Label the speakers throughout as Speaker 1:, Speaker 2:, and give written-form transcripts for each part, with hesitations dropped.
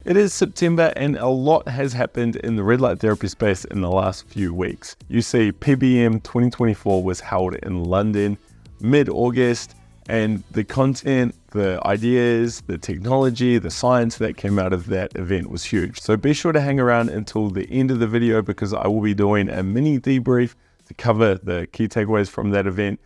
Speaker 1: It is September and a lot has happened in the red light therapy space in the last few weeks. You see, PBM 2024 was held in London mid-August, and the content, the ideas, the technology, the science that came out of that event was huge. So be sure to hang around until the end of the video because I will be doing a mini debrief to cover the key takeaways from that event.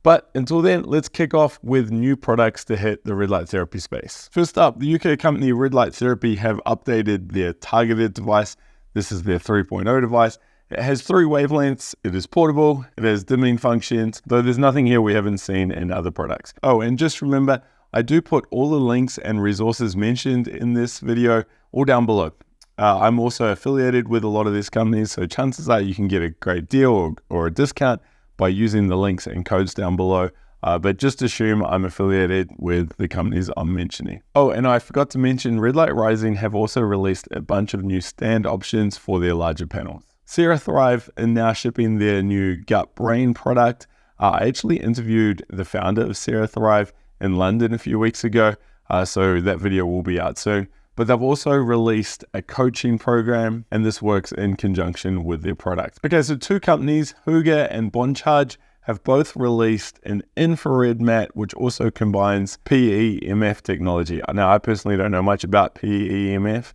Speaker 1: But until then, let's kick off with new products to hit the red light therapy space. First up, the UK company Red Light Therapy have updated their targeted device. This is their 3.0 device. It has 3 wavelengths, it is portable, it has dimming functions, though there's nothing here we haven't seen in other products. Oh, and just remember, I do put all the links and resources mentioned in this video all down below. I'm also affiliated with a lot of these companies, so chances are you can get a great deal or a discount by using the links and codes down below. But just assume I'm affiliated with the companies I'm mentioning. Oh, and I forgot to mention, Red Light Rising have also released a bunch of new stand options for their larger panels. CeraThrive are now shipping their new gut-brain product. I actually interviewed the founder of CeraThrive in London a few weeks ago, so that video will be out soon. But they've also released a coaching program, and this works in conjunction with their product. Okay, so 2 companies, Hooga and BondCharge, have both released an infrared mat, which also combines PEMF technology. Now, I personally don't know much about PEMF,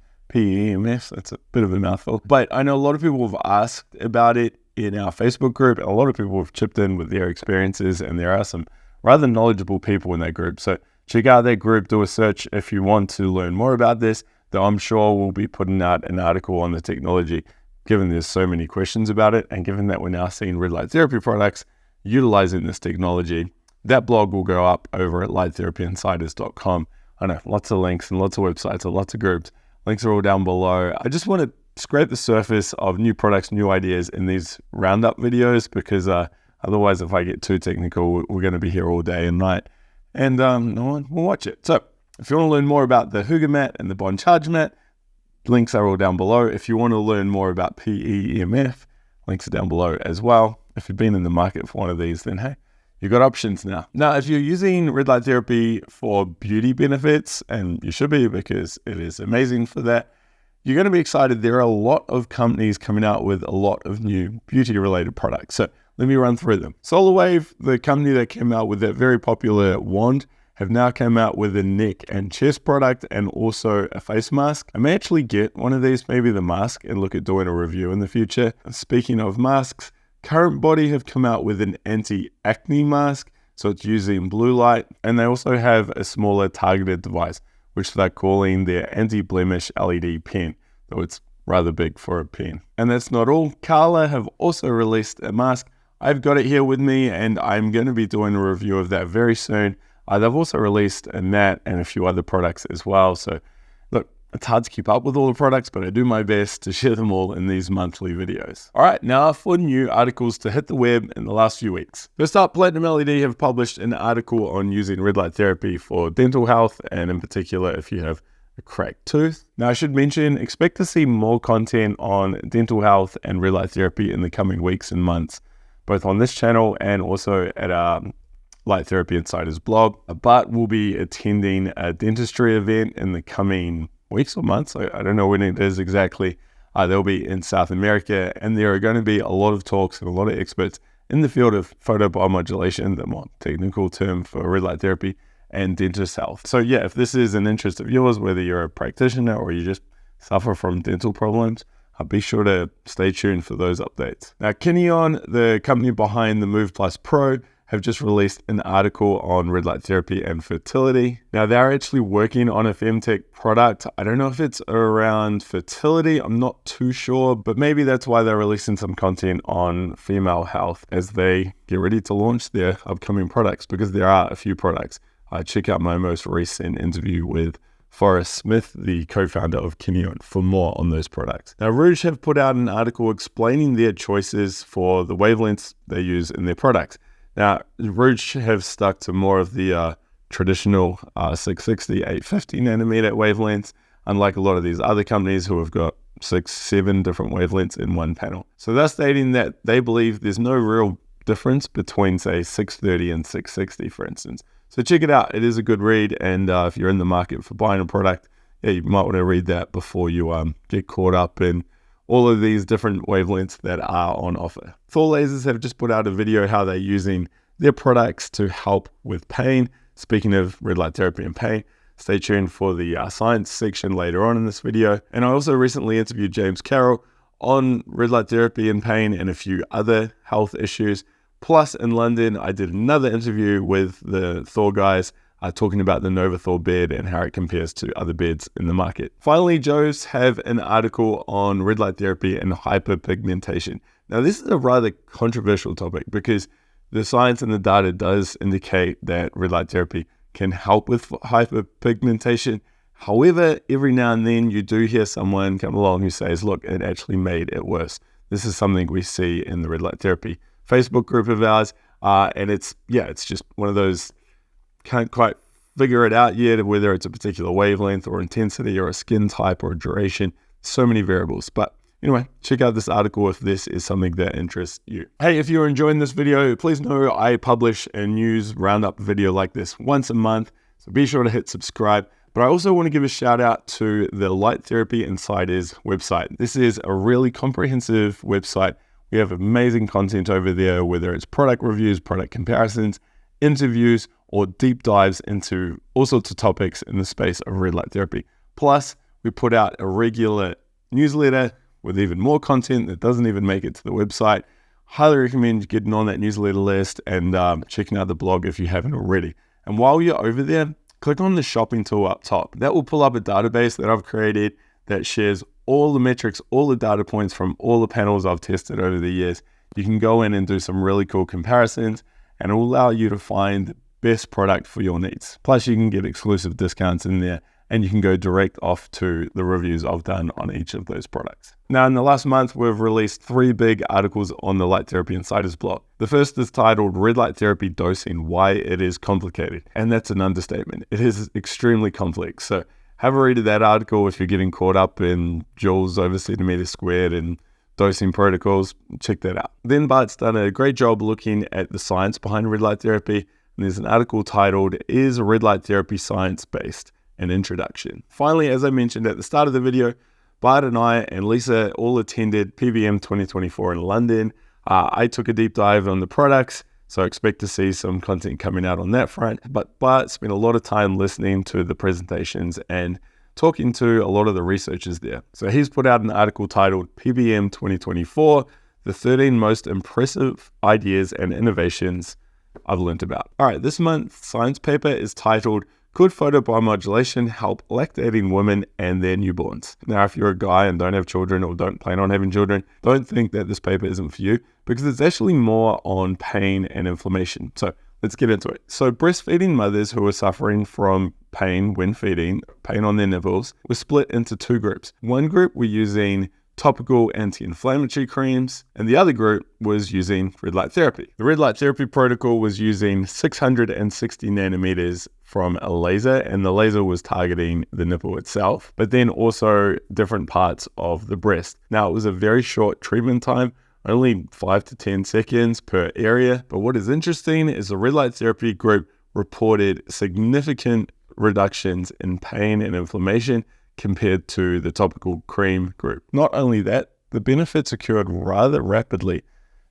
Speaker 1: that's a bit of a mouthful, but I know a lot of people have asked about it in our Facebook group, and a lot of people have chipped in with their experiences, and there are some rather knowledgeable people in that group. So check out that group, do a search if you want to learn more about this, though I'm sure we'll be putting out an article on the technology, given there's so many questions about it, and given that we're now seeing red light therapy products utilizing this technology. That blog will go up over at lighttherapyinsiders.com. I know, lots of links and lots of websites and lots of groups. Links are all down below. I just want to scrape the surface of new products, new ideas in these roundup videos, because otherwise, if I get too technical, we're going to be here all day and night, and no one will watch it. So if you want to learn more about the Hooga mat and the BondCharge mat, links are all down below. If you want to learn more about PEMF, links are down below as well. If you've been in the market for one of these, then hey, you've got options now. Now, if you're using red light therapy for beauty benefits, and you should be because it is amazing for that, you're going to be excited. There are a lot of companies coming out with a lot of new beauty-related products. So let me run through them. SolarWave, the company that came out with that very popular wand, have now come out with a neck and chest product and also a face mask. I may actually get one of these, maybe the mask, and look at doing a review in the future. Speaking of masks, Current Body have come out with an anti-acne mask, so it's using blue light, and they also have a smaller targeted device, which they're calling their anti-blemish LED pen, though it's rather big for a pen. And that's not all. Kala have also released a mask. I've got it here with me, and I'm going to be doing a review of that very soon. They've also released a mat and a few other products as well. So look, it's hard to keep up with all the products, but I do my best to share them all in these monthly videos. All right, now for new articles to hit the web in the last few weeks. First up, Platinum LED have published an article on using red light therapy for dental health, and in particular, if you have a cracked tooth. Now, I should mention, expect to see more content on dental health and red light therapy in the coming weeks and months, both on this channel and also at our Light Therapy Insiders blog. But we'll be attending a dentistry event in the coming weeks or months. I don't know when it is exactly. They'll be in South America, and there are going to be a lot of talks and a lot of experts in the field of photobiomodulation, the more technical term for red light therapy, and dentist health. So yeah, if this is an interest of yours, whether you're a practitioner or you just suffer from dental problems, be sure to stay tuned for those updates. Now, Kineon, the company behind the Move Plus Pro, have just released an article on red light therapy and fertility. Now, they're actually working on a femtech product. I don't know if it's around fertility. I'm not too sure, but maybe that's why they're releasing some content on female health as they get ready to launch their upcoming products, because there are a few products. Check out my most recent interview with Forrest Smith, the co-founder of Kineon, for more on those products. Now, Rouge have put out an article explaining their choices for the wavelengths they use in their products. Now, Rouge have stuck to more of the traditional 660, 850 nanometer wavelengths, unlike a lot of these other companies who have got 6-7 different wavelengths in one panel. So they're stating that they believe there's no real difference between, say, 630 and 660, for instance. So check it out. It is a good read, and if you're in the market for buying a product, yeah, you might want to read that before you get caught up in all of these different wavelengths that are on offer. Thor Lasers have just put out a video how they're using their products to help with pain. Speaking of red light therapy and pain, stay tuned for the science section later on in this video. And I also recently interviewed James Carroll on red light therapy and pain and a few other health issues. Plus, in London, I did another interview with the Thor guys talking about the NovaThor bed and how it compares to other beds in the market. Finally, Joe's have an article on red light therapy and hyperpigmentation. Now, this is a rather controversial topic because the science and the data does indicate that red light therapy can help with hyperpigmentation. However, every now and then you do hear someone come along who says, look, it actually made it worse. This is something we see in the red light therapy Facebook group of ours. And it's just one of those, can't quite figure it out yet, whether it's a particular wavelength or intensity or a skin type or a duration. So many variables. But anyway, check out this article if this is something that interests you. Hey, if you're enjoying this video, please know I publish a news roundup video like this once a month. So be sure to hit subscribe. But I also want to give a shout out to the Light Therapy Insiders website. This is a really comprehensive website. We have amazing content over there, whether it's product reviews, product comparisons, interviews, or deep dives into all sorts of topics in the space of red light therapy. Plus, we put out a regular newsletter with even more content that doesn't even make it to the website. Highly recommend getting on that newsletter list and checking out the blog if you haven't already. And while you're over there, click on the shopping tool up top. That will pull up a database that I've created that shares all the metrics, all the data points from all the panels I've tested over the years. You can go in and do some really cool comparisons, and it will allow you to find the best product for your needs. Plus, you can get exclusive discounts in there, and you can go direct off to the reviews I've done on each of those products. Now, in the last month, we've released 3 big articles on the Light Therapy Insiders blog. The first is titled Red Light Therapy Dosing, Why It Is Complicated. And that's an understatement. It is extremely complex. So have a read of that article if you're getting caught up in joules over centimeter squared and dosing protocols. Check that out. Then Bart's done a great job looking at the science behind red light therapy. And there's an article titled, Is Red Light Therapy Science-Based? An Introduction. Finally, as I mentioned at the start of the video, Bart and I and Lisa all attended PBM 2024 in London. I took a deep dive on the products, so I expect to see some content coming out on that front. But Bart spent a lot of time listening to the presentations and talking to a lot of the researchers there. So he's put out an article titled PBM 2024, the 13 most impressive ideas and innovations I've learned about. All right, this month's science paper is titled, Could Photobiomodulation Help Lactating Women and Their Newborns? Now, if you're a guy and don't have children or don't plan on having children, don't think that this paper isn't for you because it's actually more on pain and inflammation. So let's get into it. So breastfeeding mothers who are suffering from pain when feeding, pain on their nipples, were split into 2 groups. One group were using topical anti-inflammatory creams, and the other group was using red light therapy. The red light therapy protocol was using 660 nanometers from a laser, and the laser was targeting the nipple itself, but then also different parts of the breast. Now, it was a very short treatment time, only 5 to 10 seconds per area, but what is interesting is the red light therapy group reported significant reductions in pain and inflammation compared to the topical cream group. Not only that, the benefits occurred rather rapidly,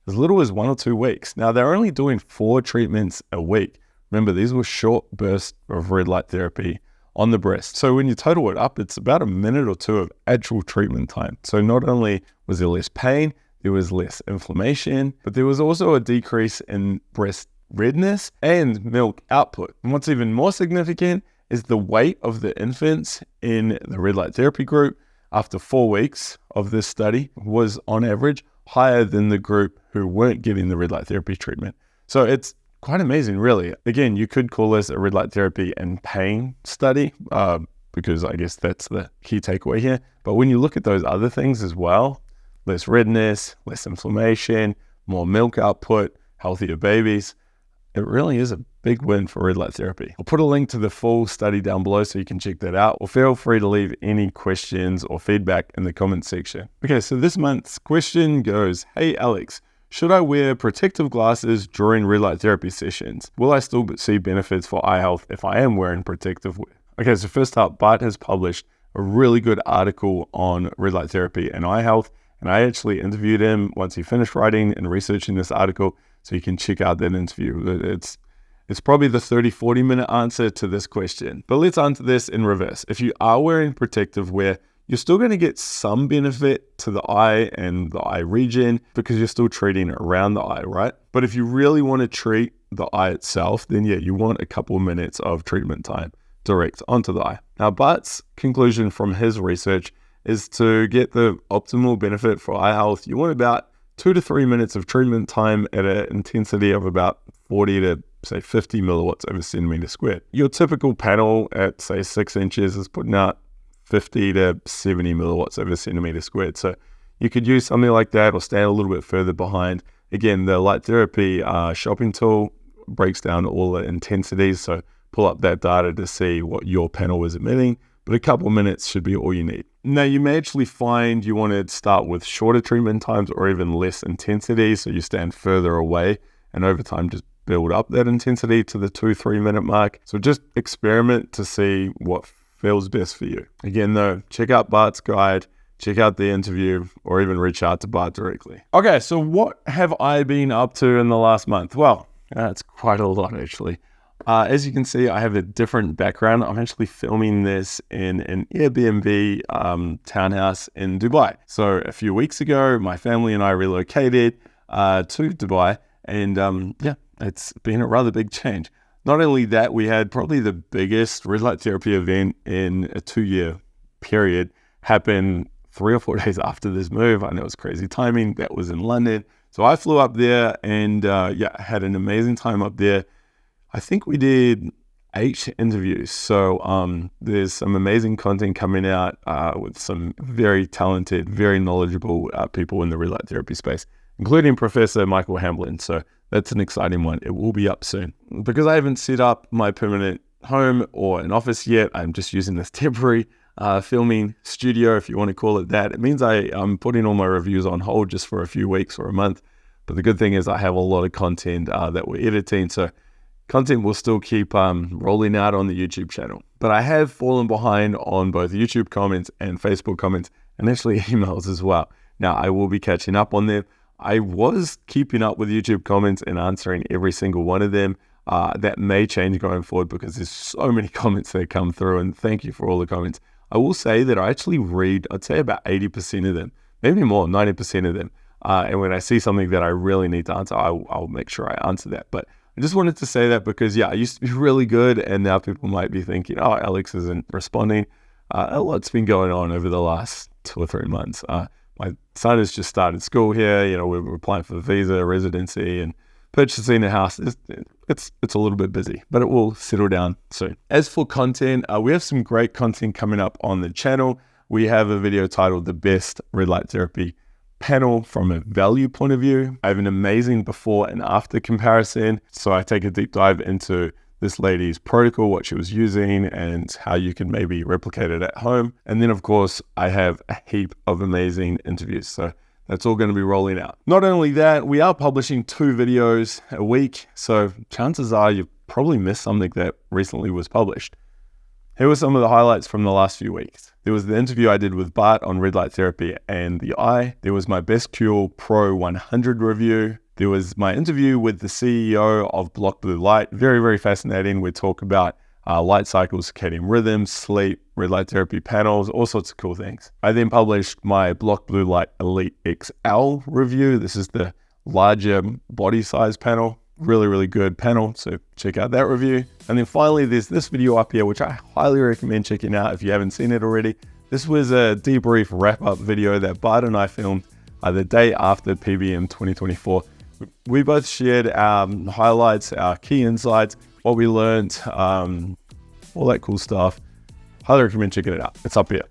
Speaker 1: as little as 1 or 2 weeks. Now, they're only doing 4 treatments a week. Remember, these were short bursts of red light therapy on the breast. So when you total it up, it's about a minute or 2 of actual treatment time. So not only was there less pain, there was less inflammation, but there was also a decrease in breast redness and milk output. And what's even more significant is the weight of the infants in the red light therapy group after 4 weeks of this study was on average higher than the group who weren't getting the red light therapy treatment. So it's quite amazing, really. Again, you could call this a red light therapy and pain study because I guess that's the key takeaway here. But when you look at those other things as well, less redness, less inflammation, more milk output, healthier babies, it really is a big win for red light therapy. I'll put a link to the full study down below so you can check that out, or feel free to leave any questions or feedback in the comment section. Okay, so this month's question goes, Hey Alex, should I wear protective glasses during red light therapy sessions? Will I still see benefits for eye health if I am wearing protective wear? Okay, so first up, Bart has published a really good article on red light therapy and eye health. And I actually interviewed him once he finished writing and researching this article. So you can check out that interview. It's probably the 30-40 minute answer to this question. But let's answer this in reverse. If you are wearing protective wear, you're still going to get some benefit to the eye and the eye region because you're still treating around the eye, right? But if you really want to treat the eye itself, then yeah, you want a couple of minutes of treatment time direct onto the eye. Now, Bart's conclusion from his research is to get the optimal benefit for eye health, you want about 2 to 3 minutes of treatment time at an intensity of about 40 to say 50 milliwatts over centimeter squared. Your typical panel at say 6 inches is putting out 50 to 70 milliwatts over centimeter squared. So you could use something like that or stand a little bit further behind. Again, the light therapy shopping tool breaks down all the intensities. So pull up that data to see what your panel is emitting, but a couple of minutes should be all you need. Now, you may actually find you want to start with shorter treatment times or even less intensity. So you stand further away and over time just build up that intensity to the 2-3 minute mark. So just experiment to see what feels best for you. Again though, check out Bart's guide, check out the interview, or even reach out to Bart directly. Okay, so what have I been up to in the last month? Well, that's quite a lot actually. As you can see, I have a different background. I'm actually filming this in an Airbnb townhouse in Dubai. So a few weeks ago, my family and I relocated to Dubai, and yeah, it's been a rather big change. Not only that, we had probably the biggest red light therapy event in a 2-year period happen 3 or 4 days after this move. I know it's crazy timing. That was in London. So I flew up there and yeah, had an amazing time up there. I think we did 8 interviews. So there's some amazing content coming out with some very talented, very knowledgeable people in the red light therapy space, including Professor Michael Hamblin. So that's an exciting one. It will be up soon. Because I haven't set up my permanent home or an office yet, I'm just using this temporary filming studio, if you want to call it that. It means I'm putting all my reviews on hold just for a few weeks or a month. But the good thing is I have a lot of content that we're editing. So content will still keep rolling out on the YouTube channel. But I have fallen behind on both YouTube comments and Facebook comments and actually emails as well. Now, I will be catching up on them. I was keeping up with YouTube comments and answering every single one of them. That may change going forward because there's so many comments that come through, and thank you for all the comments. I will say that I actually read, I'd say about 80% of them, maybe more, 90% of them. And when I see something that I really need to answer, I'll make sure I answer that. But I just wanted to say that because, yeah, I used to be really good, and now people might be thinking, oh, Alex isn't responding. A lot's been going on over the last 2 or 3 months. My son has just started school here. You know, we're applying for a visa, residency, and purchasing a house. It's a little bit busy, but it will settle down soon. As for content, we have some great content coming up on the channel. We have a video titled The Best Red Light Therapy Panel from a Value Point of View. I have an amazing before and after comparison. So I take a deep dive into this lady's protocol, what she was using, and how you can maybe replicate it at home. And then, of course, I have a heap of amazing interviews. So that's all going to be rolling out. Not only that, we are publishing 2 videos a week. So chances are you've probably missed something that recently was published. Here were some of the highlights from the last few weeks. There was the interview I did with Bart on red light therapy and the eye. There was my BestQL Pro 100 review. There was my interview with the CEO of Block Blue Light. Very, very fascinating. We talk about light cycles, circadian rhythms, sleep, red light therapy panels, all sorts of cool things. I then published my Block Blue Light Elite XL review. This is the larger body size panel. Really, really good panel. So check out that review. And then finally, there's this video up here, which I highly recommend checking out if you haven't seen it already. This was a debrief wrap-up video that Bart and I filmed the day after PBM 2024. We both shared our highlights, our key insights, what we learned, all that cool stuff. Highly recommend checking it out. It's up here.